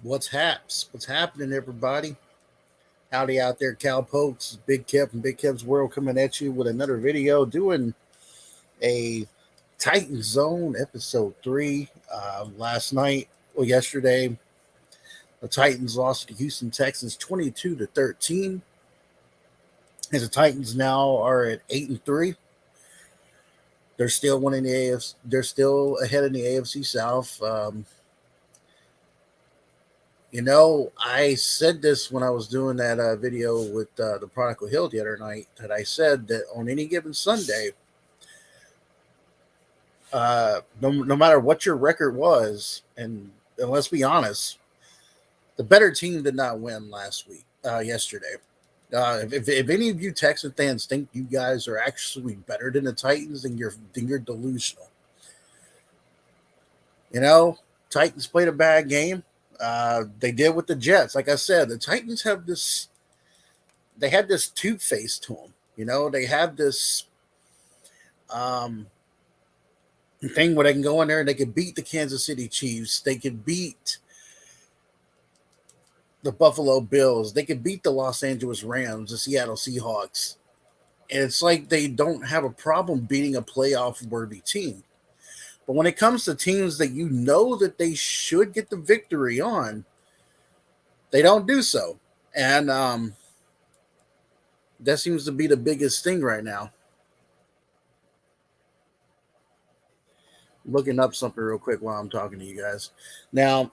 What's happening, everybody? Howdy out there, cowpokes. Big Kev from Big Kev's World coming at you with another video doing a Titan Zone episode 3. Last night, or yesterday, the Titans lost to the Houston Texans 22-13. As the Titans now are at 8-3. They're still winning the AFC. They're still ahead in the AFC South. I said this when I was doing that video with the Prodigal Hill the other night, that I said that on any given Sunday, no matter what your record was, and let's be honest, the better team did not win yesterday. If any of you Texan fans think you guys are actually better than the Titans, then you're delusional. You know, Titans played a bad game. They did with the Jets. Like I said, the Titans have this. They had this two-face to them. They have this um, thing where they can go in there and they can beat the Kansas City Chiefs. They can beat the Buffalo Bills. They can beat the Los Angeles Rams, the Seattle Seahawks. And it's like they don't have a problem beating a playoff-worthy team. But when it comes to teams that you know that they should get the victory on, they don't do so. And that seems to be the biggest thing right now. Looking up something real quick while I'm talking to you guys. Now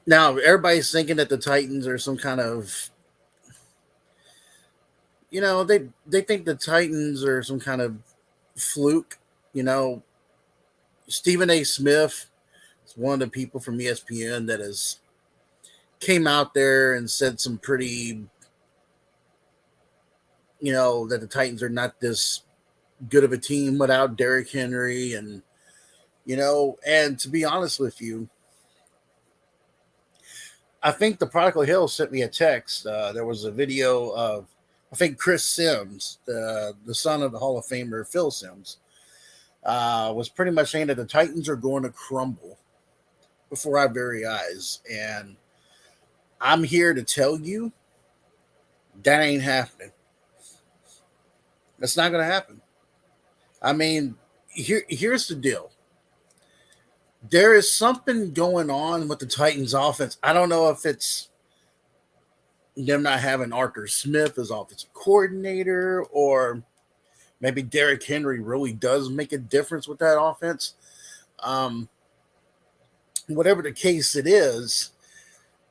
everybody's thinking that the Titans are some kind of, they think the Titans are some kind of fluke. Stephen A. Smith is one of the people from ESPN that has came out there and said some pretty, that the Titans are not this good of a team without Derrick Henry. And to be honest with you, I think the Prodigal Hill sent me a text. There was a video of, I think, Chris Sims, the son of the Hall of Famer Phil Sims, was pretty much saying that the Titans are going to crumble before our very eyes. And I'm here to tell you that ain't happening. That's not going to happen. I mean, here's the deal. There is something going on with the Titans offense. I don't know if it's them not having Arthur Smith as offensive coordinator, or maybe Derrick Henry really does make a difference with that offense. Whatever the case it is,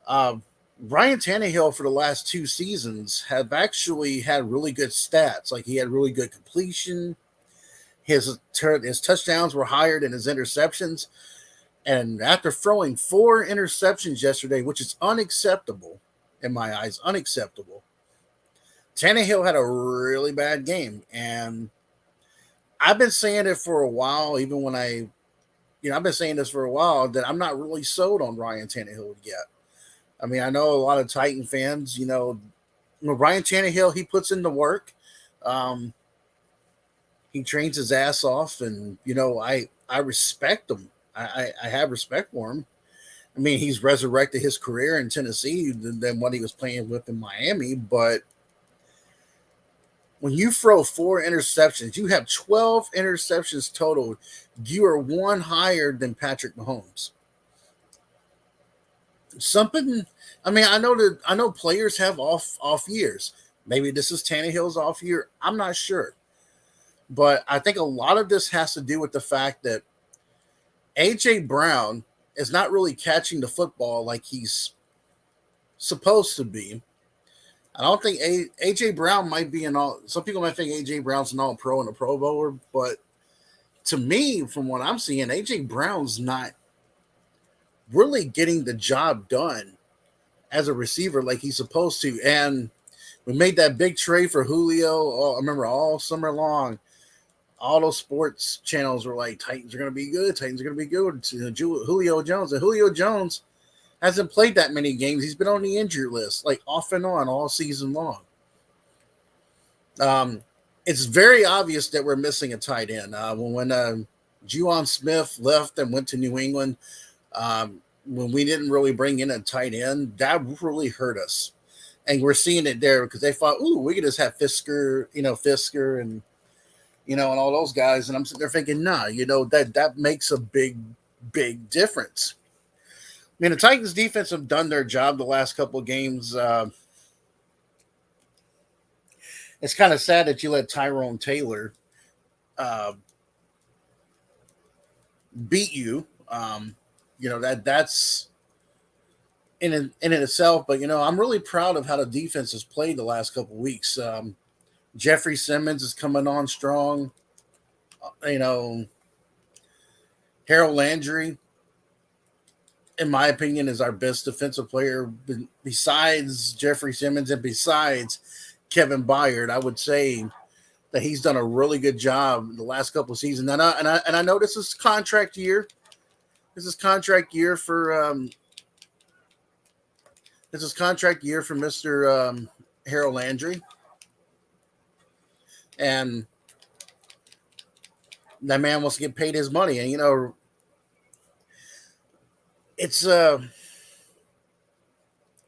Ryan Tannehill for the last 2 seasons have actually had really good stats. Like, he had really good completion. His touchdowns were higher than his interceptions. And after throwing 4 interceptions yesterday, which is unacceptable in my eyes, unacceptable, Tannehill had a really bad game. And I've been saying it for a while, even when I've been saying this for a while, that I'm not really sold on Ryan Tannehill yet. I mean, I know a lot of Titan fans, Ryan Tannehill, he puts in the work. He trains his ass off, and, I respect him. I have respect for him. I mean, he's resurrected his career in Tennessee than what he was playing with in Miami. But when you throw 4 interceptions, you have 12 interceptions total. You are one higher than Patrick Mahomes. Something. I mean, I know players have off years. Maybe this is Tannehill's off year. I'm not sure, but I think a lot of this has to do with the fact that AJ Brown is not really catching the football like he's supposed to be. I don't think AJ Brown might be an all. Some people might think AJ Brown's an all-pro and a Pro Bowler, but to me, from what I'm seeing, AJ Brown's not really getting the job done as a receiver like he's supposed to. And we made that big trade for Julio. I remember all summer long, all those sports channels were like, Titans are going to be good. Titans are going to be good. Julio Jones. And Julio Jones hasn't played that many games. He's been on the injury list, like off and on all season long. It's very obvious that we're missing a tight end. Juwan Smith left and went to New England. When we didn't really bring in a tight end, that really hurt us. And we're seeing it there because they thought, ooh, we could just have Fisker and and all those guys. And I'm sitting there thinking, nah, that makes a big difference. I mean, the Titans defense have done their job the last couple of games. It's kind of sad that you let Tyrone Taylor uh, beat you. That's in itself. But I'm really proud of how the defense has played the last couple of weeks. Jeffrey Simmons is coming on strong. You know, Harold Landry, in my opinion, is our best defensive player besides Jeffrey Simmons and besides Kevin Byard. I would say that he's done a really good job the last couple of seasons. And I know this is contract year. This is contract year for Mr. Harold Landry, and that man wants to get paid his money. And it's and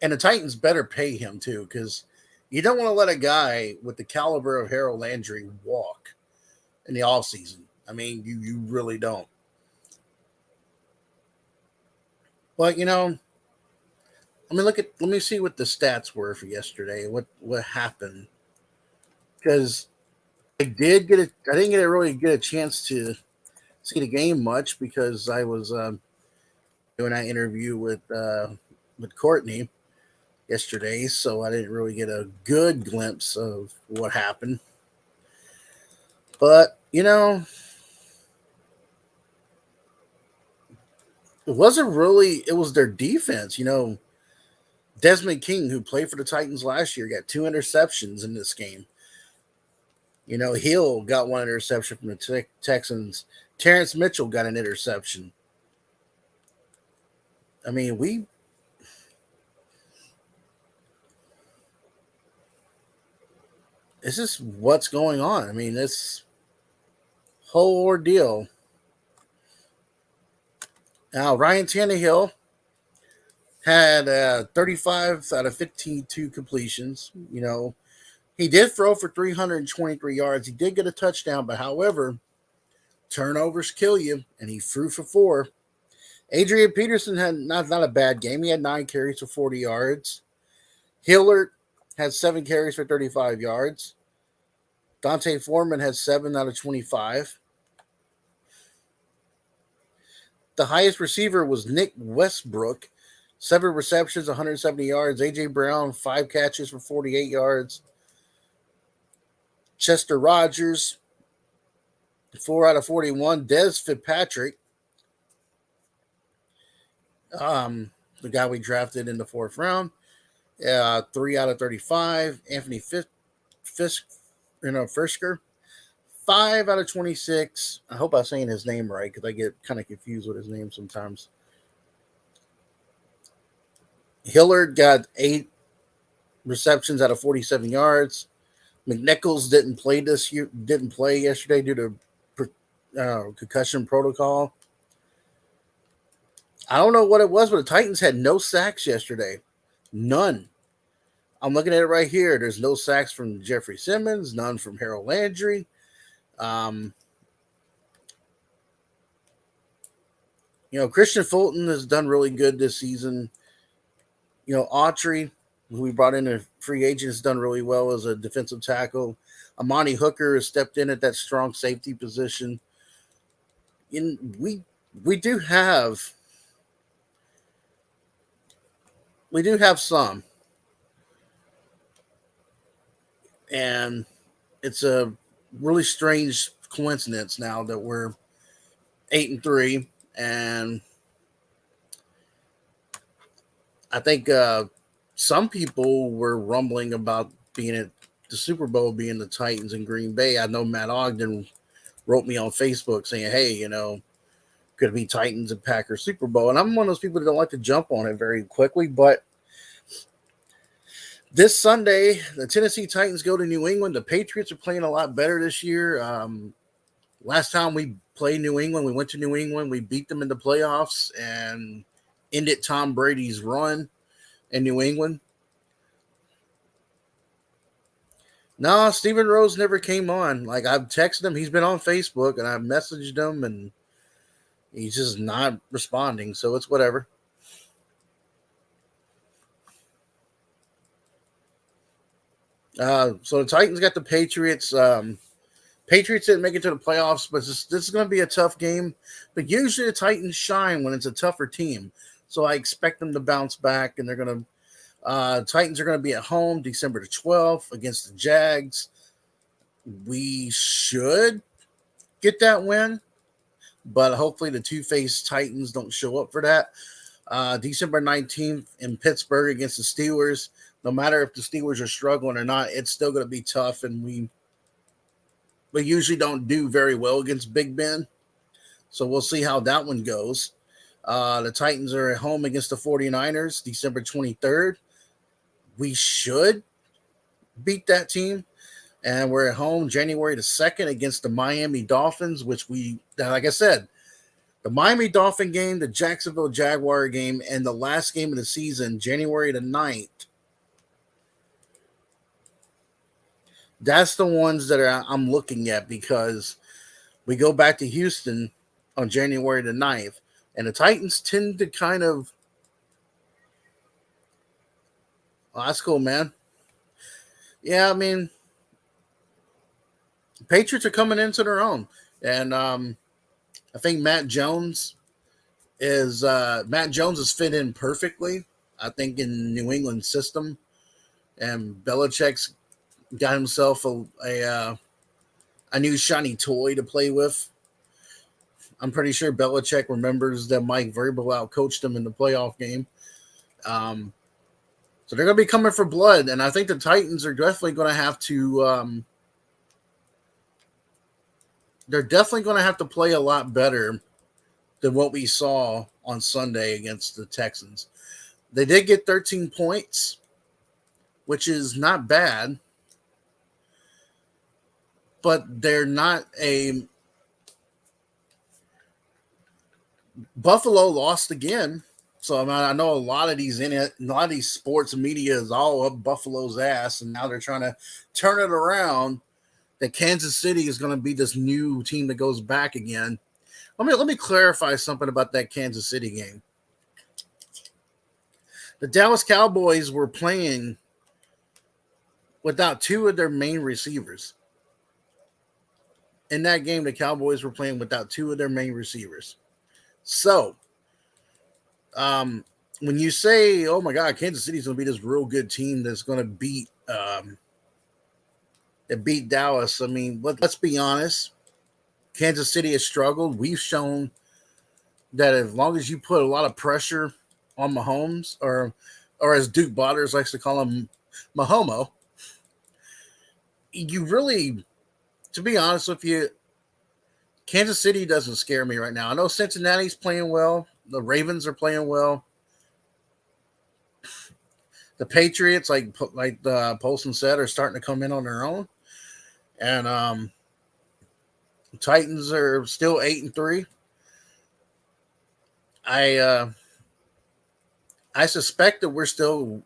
the Titans better pay him too, because you don't want to let a guy with the caliber of Harold Landry walk in the offseason. I mean, you really don't. But let me see what the stats were for yesterday. What happened? Because I didn't really get a chance to see the game much because I was doing that interview with Courtney yesterday, so I didn't really get a good glimpse of what happened. But it wasn't really. It was their defense. Desmond King, who played for the Titans last year, got 2 interceptions in this game. Hill got 1 interception from the Texans. Terrence Mitchell got an interception. I mean, this is what's going on. I mean, this whole ordeal. Now, Ryan Tannehill had 35 out of 52 completions. He did throw for 323 yards. He did get a touchdown, but however, turnovers kill you, and he threw for 4. Adrian Peterson had not a bad game. He had 9 carries for 40 yards. Hillard had 7 carries for 35 yards. Dante Foreman had 7 out of 25. The highest receiver was Nick Westbrook, 7 receptions, 170 yards. A.J. Brown, 5 catches for 48 yards. Chester Rogers, 4 out of 41. Des Fitzpatrick, the guy we drafted in the 4th round, 3 out of 35. Anthony Frisker, 5 out of 26. I hope I'm saying his name right because I get kind of confused with his name sometimes. Hillard got 8 receptions out of 47 yards. McNichols didn't play yesterday due to concussion protocol. I don't know what it was, but the Titans had no sacks yesterday. None. I'm looking at it right here. There's no sacks from Jeffrey Simmons, none from Harold Landry. Christian Fulton has done really good this season. Autry, who we brought in a free agent, has done really well as a defensive tackle. Amani Hooker has stepped in at that strong safety position. We do have some, and it's a really strange coincidence now that we're 8-3, and I think some people were rumbling about being at the Super Bowl being the Titans in Green Bay. I know Matt Ogden wrote me on Facebook saying, hey, could it be Titans and Packers Super Bowl? And I'm one of those people that don't like to jump on it very quickly. But this Sunday, the Tennessee Titans go to New England. The Patriots are playing a lot better this year. Last time we played New England, we went to New England, we beat them in the playoffs and ended Tom Brady's run in New England. No, Steven Rose never came on. Like, I've texted him, he's been on Facebook, and I've messaged him, and he's just not responding. So it's whatever. So the Titans got the Patriots. Patriots didn't make it to the playoffs, but this is going to be a tough game. But usually the Titans shine when it's a tougher team. So I expect them to bounce back, and they're going to. Titans are going to be at home December the 12th against the Jags. We should get that win, but hopefully the two-faced Titans don't show up for that. December 19th in Pittsburgh against the Steelers. No matter if the Steelers are struggling or not, it's still going to be tough, and we usually don't do very well against Big Ben. So we'll see how that one goes. The Titans are at home against the 49ers December 23rd. We should beat that team. And we're at home January the 2nd against the Miami Dolphins, which like I said, the Miami Dolphin game, the Jacksonville Jaguar game, and the last game of the season, January the 9th. That's the ones that I'm looking at because we go back to Houston on January the 9th. And the Titans tend to kind of. Oh, that's cool, man. Yeah, I mean, Patriots are coming into their own. And I think Matt Jones is fit in perfectly, I think, in New England system. And Belichick's got himself a new shiny toy to play with. I'm pretty sure Belichick remembers that Mike Vrabel out-coached him in the playoff game. So they're going to be coming for blood, and I think the Titans are definitely going to have to they're definitely going to have to play a lot better than what we saw on Sunday against the Texans. They did get 13 points, which is not bad, but they're not a Buffalo lost again. So I know a lot of these sports media is all up Buffalo's ass, and now they're trying to turn it around. That Kansas City is going to be this new team that goes back again. Let me clarify something about that Kansas City game. The Dallas Cowboys were playing without two of their main receivers. In that game, the Cowboys were playing without two of their main receivers. So, when you say, "Oh my God, Kansas City's going to be this real good team that's going to beat Dallas," I mean, let's be honest. Kansas City has struggled. We've shown that as long as you put a lot of pressure on Mahomes, or as Duke Botters likes to call him, Mahomo, you really, to be honest with you, Kansas City doesn't scare me right now. I know Cincinnati's playing well. The Ravens are playing well. The Patriots, like Polson said, are starting to come in on their own. And the Titans are still 8-3. I suspect that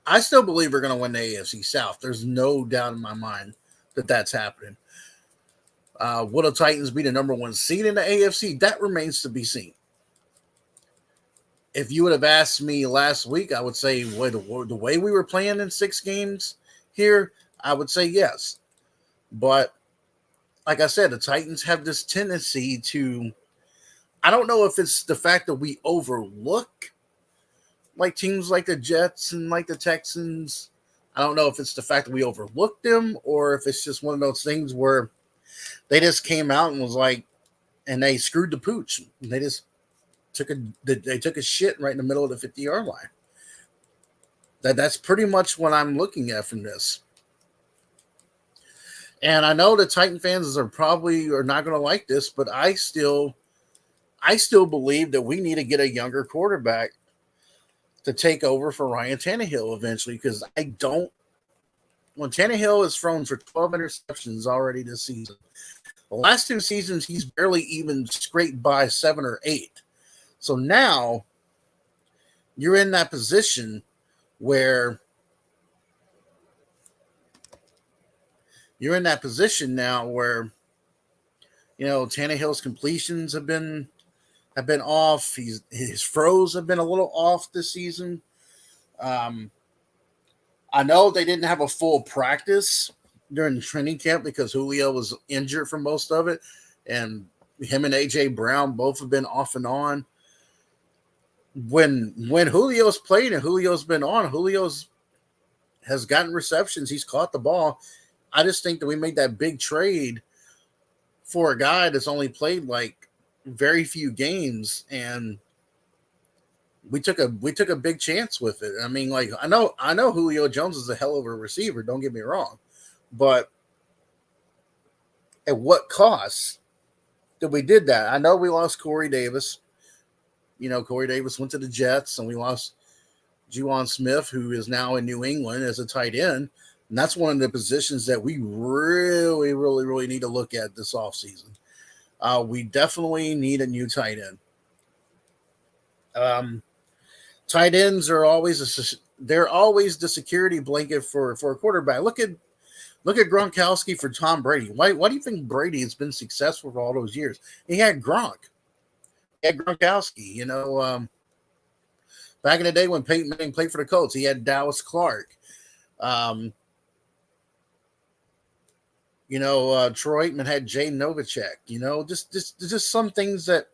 I still believe we're going to win the AFC South. There's no doubt in my mind that that's happening. Will the Titans be the number one seed in the AFC? That remains to be seen. If you would have asked me last week, I would say the way we were playing in 6 games here, I would say yes. But like I said, the Titans have this tendency to, I don't know if it's the fact that we overlook like teams like the Jets and like the Texans. I don't know if it's the fact that we overlooked them or if it's just one of those things where they just came out and was like, and they screwed the pooch. They just took a shit right in the middle of the 50-yard line. That's pretty much what I'm looking at from this. And I know the Titan fans are not going to like this, but I still believe that we need to get a younger quarterback to take over for Ryan Tannehill eventually, because when Tannehill is thrown for 12 interceptions already this season, The last 2 seasons, he's barely even scraped by 7 or 8. So now you're in that position where Tannehill's completions have been off. His throws have been a little off this season. Um, I know they didn't have a full practice during the training camp because Julio was injured for most of it, and him and AJ Brown both have been off and on. When Julio's played and Julio's been on, Julio's has gotten receptions. He's caught the ball. I just think that we made that big trade for a guy that's only played like very few games, and we took a big chance with it. I mean, like I know Julio Jones is a hell of a receiver. Don't get me wrong, but at what cost that we did that? I know we lost Corey Davis. Corey Davis went to the Jets, and we lost Juwan Smith, who is now in New England as a tight end. And that's one of the positions that we really, really, really need to look at this offseason. We definitely need a new tight end. Tight ends are always they're always the security blanket for a quarterback. Look at Gronkowski for Tom Brady. Why do you think Brady has been successful for all those years? He had Gronk. He had Gronkowski. Back in the day when Peyton Manning played for the Colts, he had Dallas Clark. Troy Aikman had Jay Novacek. Just some things that,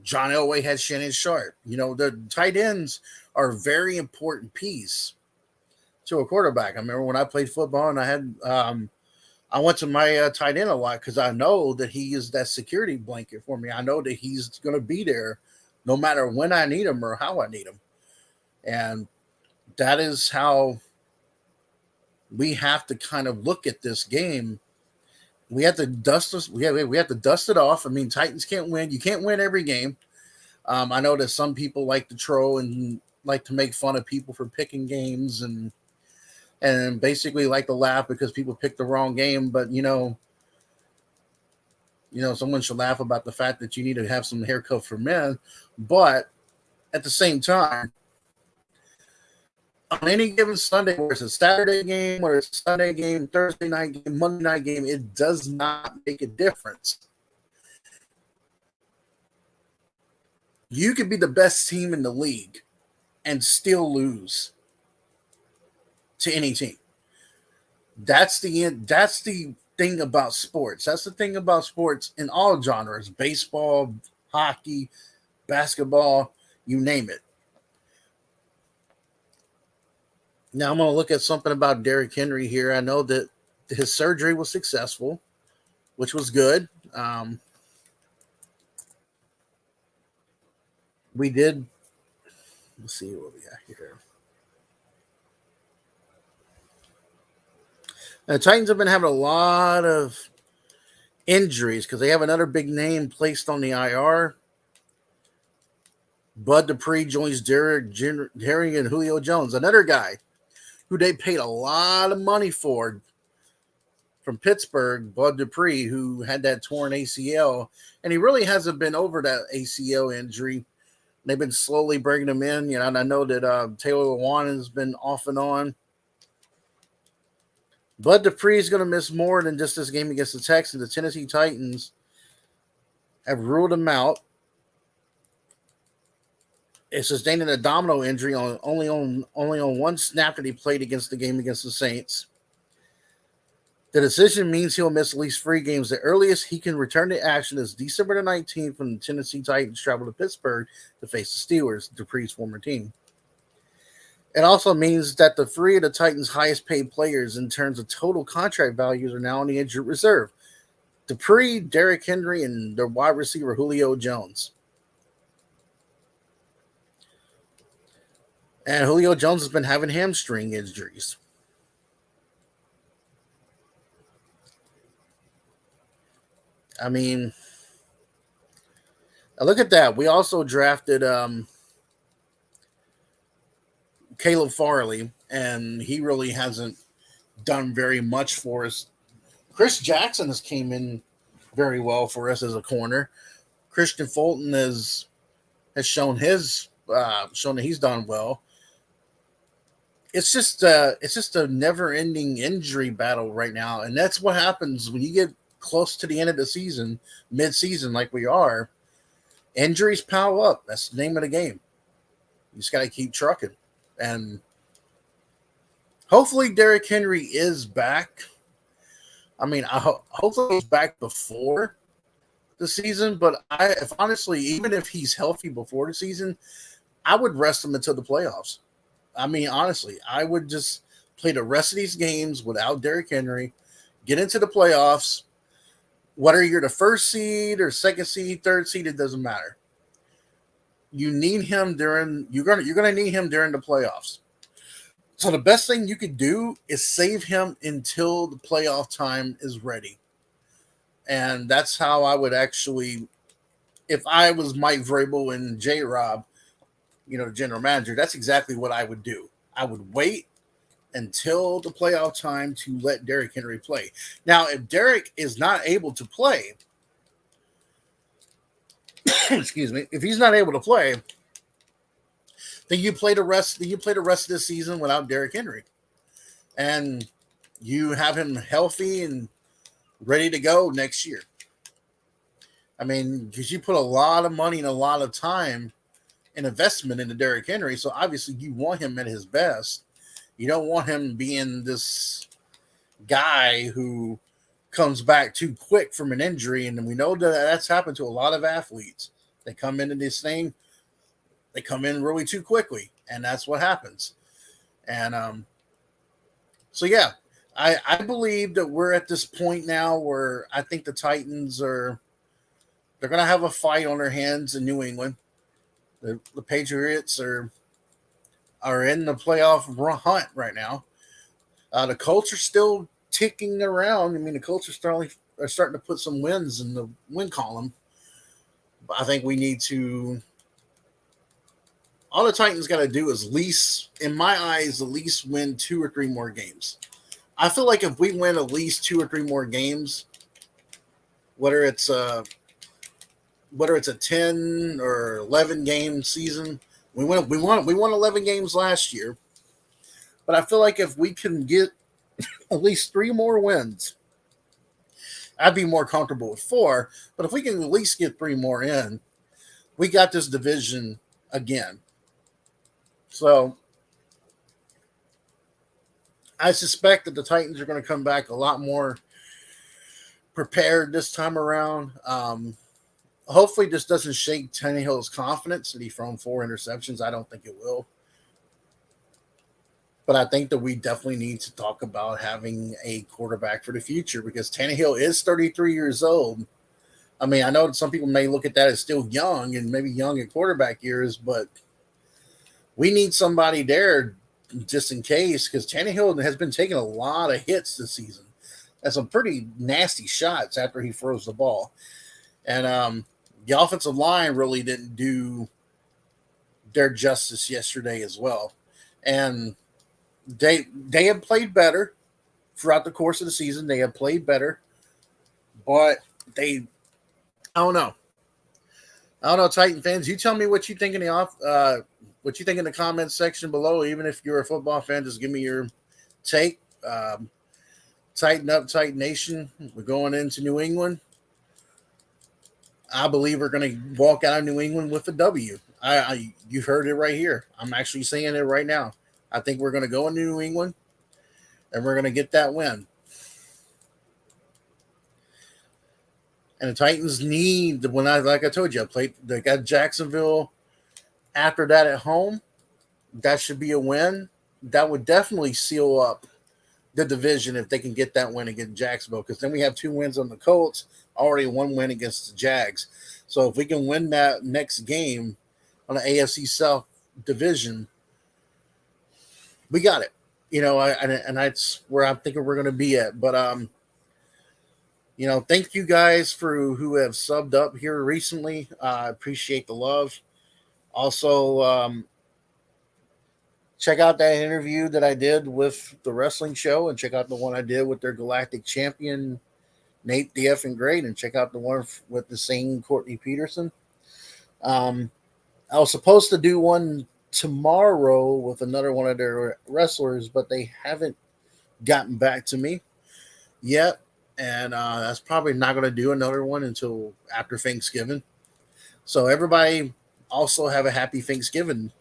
John Elway had Shannon Sharp. The tight ends are a very important piece to a quarterback. I remember when I played football and I went to my tight end a lot because I know that he is that security blanket for me. I know that he's going to be there no matter when I need him or how I need him. And that is how we have to kind of look at this game. We have to dust us. We have to dust it off. I mean, Titans can't win. You can't win every game. I know that some people like to troll and like to make fun of people for picking games and basically like to laugh because people picked the wrong game. But someone should laugh about the fact that you need to have some haircut for men. But at the same time, on any given Sunday, whether it's a Saturday game, whether it's a Sunday game, Thursday night game, Monday night game, it does not make a difference. You could be the best team in the league and still lose to any team. That's the thing about sports. That's the thing about sports in all genres: baseball, hockey, basketball, you name it. Now I'm going to look at something about Derrick Henry here. I know that his surgery was successful, which was good. We did. Let's see what we got here. Now, the Titans have been having a lot of injuries because they have another big name placed on the IR. Bud Dupree joins Derrick Henry and Julio Jones, another guy who they paid a lot of money for from Pittsburgh, Bud Dupree, who had that torn ACL, and he really hasn't been over that ACL injury. They've been slowly bringing him in, and I know that Taylor Lewan has been off and on. Bud Dupree is going to miss more than just this game against the Texans. The Tennessee Titans have ruled him out. It sustained an abdominal injury only on one snap that he played against the game against the Saints. The decision means he'll miss at least 3 games. The earliest he can return to action is December the 19th when the Tennessee Titans travel to Pittsburgh to face the Steelers, Dupree's former team. It also means that the 3 of the Titans' highest paid players in terms of total contract values are now on the injured reserve: Dupree, Derrick Henry, and their wide receiver Julio Jones. And Julio Jones has been having hamstring injuries. I mean, look at that. We also drafted Caleb Farley, and he really hasn't done very much for us Chris Jackson has came in very well for us as a corner. Christian Fulton has shown that he's done well. It's just a never ending injury battle right now, and that's what happens when you get close to the end of the season, mid season like we are. Injuries pile up. That's the name of the game. You just got to keep trucking, and hopefully Derrick Henry is back. I mean, hopefully he's back before the season. But if honestly, even if he's healthy before the season, I would rest him until the playoffs. I mean, honestly, I would just play the rest of these games without Derrick Henry, get into the playoffs. Whether you're the first seed or second seed, third seed, it doesn't matter. You need him during you're gonna need him during the playoffs. So the best thing you could do is save him until the playoff time is ready. And that's how I would actually, if I was Mike Vrabel and J Rob, the general manager, that's exactly what I would do. I would wait until the playoff time to let Derrick Henry play. Now, if Derrick is not able to play, excuse me, if he's not able to play, then you play the rest. You play the rest of this season without Derrick Henry, and you have him healthy and ready to go next year. I mean, because you put a lot of money and a lot of time and investment into Derrick Henry, so obviously you want him at his best. You don't want him being this guy who comes back too quick from an injury, and we know that that's happened to a lot of athletes. They come into this thing, they come in really too quickly, and that's what happens. And so yeah, I believe that we're at this point now where I think the Titans they're going to have a fight on their hands in New England. The Patriots are in the playoff hunt right now. The Colts are still ticking around. I mean, the Colts are starting to put some wins in the win column. But I think we need to. All the Titans got to do is in my eyes, at least win 2 or 3 more games. I feel like if we win at least 2 or 3 more games, whether it's a 10 or 11 game season, we won 11 games last year. But I feel like if we can get at least 3 more wins, I'd be more comfortable with 4. But if we can at least get 3 more in, we got this division again. So I suspect that the Titans are going to come back a lot more prepared this time around. Hopefully this doesn't shake Tannehill's confidence that he's thrown 4 interceptions. I don't think it will. But I think that we definitely need to talk about having a quarterback for the future because Tannehill is 33 years old. I mean, I know that some people may look at that as still young and maybe young in quarterback years, but we need somebody there just in case because Tannehill has been taking a lot of hits this season. That's some pretty nasty shots after he throws the ball. And the offensive line really didn't do their justice yesterday as well. And they have played better throughout the course of the season. They have played better, but I don't know. I don't know, Titan fans. You tell me what you think in what you think in the comments section below. Even if you're a football fan, just give me your take. Tighten up, Titan Nation. We're going into New England. I believe we're going to walk out of New England with a W. You heard it right here. I'm actually saying it right now. I think we're going to go into New England and we're going to get that win. And the Titans need like I told you, they got Jacksonville. After that at home, that should be a win. That would definitely seal up the division if they can get that win against Jacksonville. Because then we have 2 wins on the Colts, already 1 win against the Jags. So if we can win that next game on the AFC South division, we got it. And that's where I'm thinking we're going to be at. But thank you guys for who have subbed up here recently. I appreciate the love. Also, check out that interview that I did with the wrestling show, and check out the one I did with their galactic champion Nate the Effing Great, and check out the one with the same Courtney Peterson. Um, I was supposed to do one tomorrow with another one of their wrestlers, but they haven't gotten back to me yet, and that's probably not going to do another one until after Thanksgiving. So everybody also have a happy Thanksgiving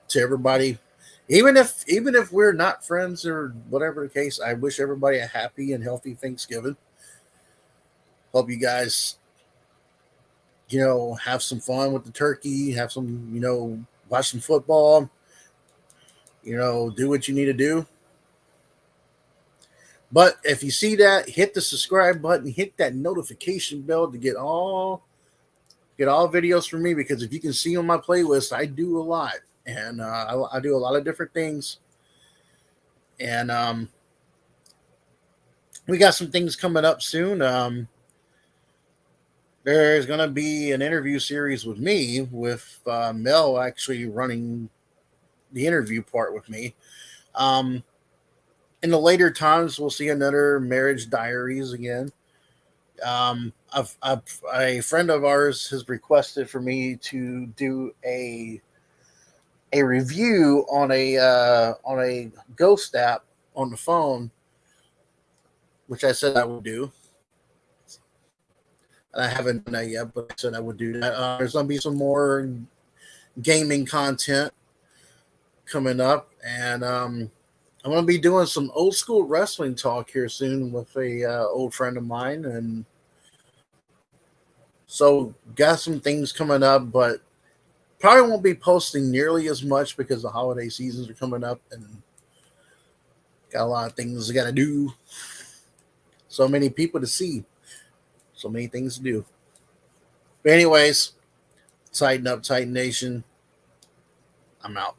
to everybody. Even if we're not friends or whatever the case, I wish everybody a happy and healthy Thanksgiving. Hope you guys, have some fun with the turkey, have some, watch some football, do what you need to do. But if you see that, hit the subscribe button, hit that notification bell to get all videos from me, because if you can see on my playlist, I do a lot, and I do a lot of different things, and we got some things coming up soon. There's gonna be an interview series with me, with Mel actually running the interview part with me. Um, in the later times, we'll see another Marriage Diaries again. A friend of ours has requested for me to do a review on a ghost app on the phone, which I said I would do, and I haven't done that yet, but I said I would do that. There's gonna be some more gaming content coming up, and I'm gonna be doing some old school wrestling talk here soon with a old friend of mine, and so got some things coming up, but probably won't be posting nearly as much because the holiday seasons are coming up and got a lot of things I got to do. So many people to see, so many things to do. But anyways, tighten up, Titan Nation. I'm out.